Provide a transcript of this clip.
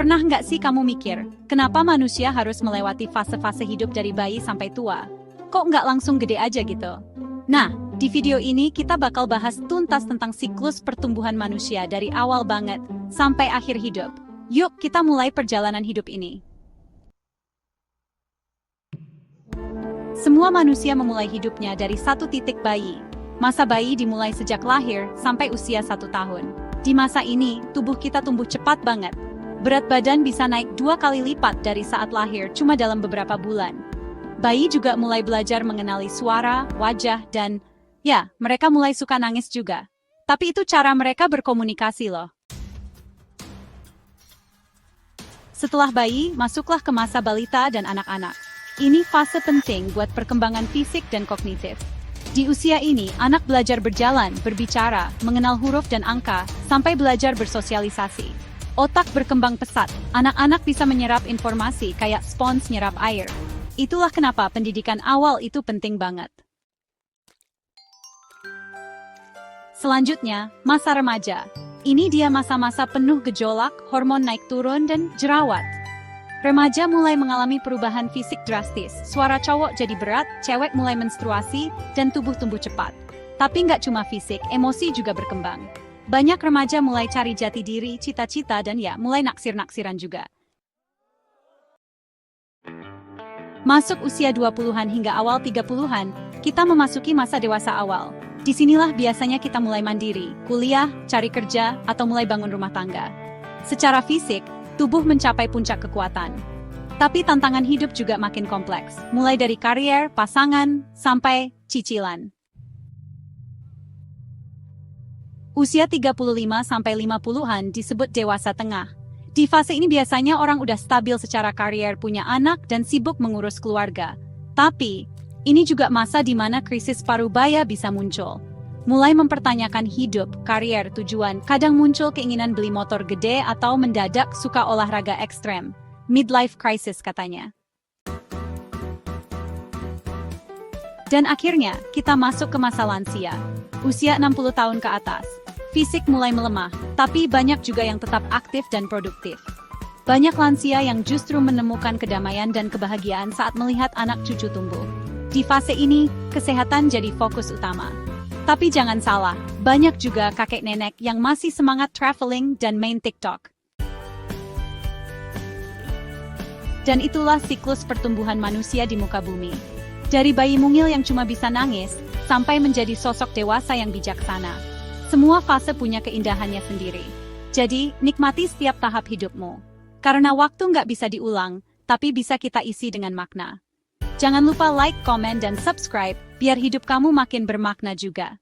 Pernah nggak sih kamu mikir, kenapa manusia harus melewati fase-fase hidup dari bayi sampai tua? Kok nggak langsung gede aja gitu? Nah, di video ini kita bakal bahas tuntas tentang siklus pertumbuhan manusia dari awal banget sampai akhir hidup. Yuk kita mulai perjalanan hidup ini. Semua manusia memulai hidupnya dari satu titik bayi. Masa bayi dimulai sejak lahir sampai usia 1 tahun. Di masa ini, tubuh kita tumbuh cepat banget. Berat badan bisa naik 2 kali lipat dari saat lahir cuma dalam beberapa bulan. Bayi juga mulai belajar mengenali suara, wajah, dan ya, mereka mulai suka nangis juga. Tapi itu cara mereka berkomunikasi loh. Setelah bayi, masuklah ke masa balita dan anak-anak. Ini fase penting buat perkembangan fisik dan kognitif. Di usia ini, anak belajar berjalan, berbicara, mengenal huruf dan angka, sampai belajar bersosialisasi. Otak berkembang pesat, anak-anak bisa menyerap informasi kayak spons nyerap air. Itulah kenapa pendidikan awal itu penting banget. Selanjutnya, masa remaja. Ini dia masa-masa penuh gejolak, hormon naik turun, dan jerawat. Remaja mulai mengalami perubahan fisik drastis, suara cowok jadi berat, cewek mulai menstruasi, dan tubuh tumbuh cepat. Tapi nggak cuma fisik, emosi juga berkembang. Banyak remaja mulai cari jati diri, cita-cita, dan ya, mulai naksir-naksiran juga. Masuk usia 20-an hingga awal 30-an, kita memasuki masa dewasa awal. Disinilah biasanya kita mulai mandiri, kuliah, cari kerja, atau mulai bangun rumah tangga. Secara fisik, tubuh mencapai puncak kekuatan. Tapi tantangan hidup juga makin kompleks, mulai dari karier, pasangan, sampai cicilan. Usia 35-50-an disebut dewasa tengah. Di fase ini biasanya orang udah stabil secara karier, punya anak, dan sibuk mengurus keluarga. Tapi, ini juga masa di mana krisis parubaya bisa muncul. Mulai mempertanyakan hidup, karier, tujuan, kadang muncul keinginan beli motor gede atau mendadak suka olahraga ekstrem. Midlife crisis katanya. Dan akhirnya, kita masuk ke masa lansia. Usia 60 tahun ke atas. Fisik mulai melemah, tapi banyak juga yang tetap aktif dan produktif. Banyak lansia yang justru menemukan kedamaian dan kebahagiaan saat melihat anak cucu tumbuh. Di fase ini, kesehatan jadi fokus utama. Tapi jangan salah, banyak juga kakek nenek yang masih semangat traveling dan main TikTok. Dan itulah siklus pertumbuhan manusia di muka bumi. Dari bayi mungil yang cuma bisa nangis, sampai menjadi sosok dewasa yang bijaksana. Semua fase punya keindahannya sendiri. Jadi, nikmati setiap tahap hidupmu. Karena waktu nggak bisa diulang, tapi bisa kita isi dengan makna. Jangan lupa like, komen, dan subscribe, biar hidup kamu makin bermakna juga.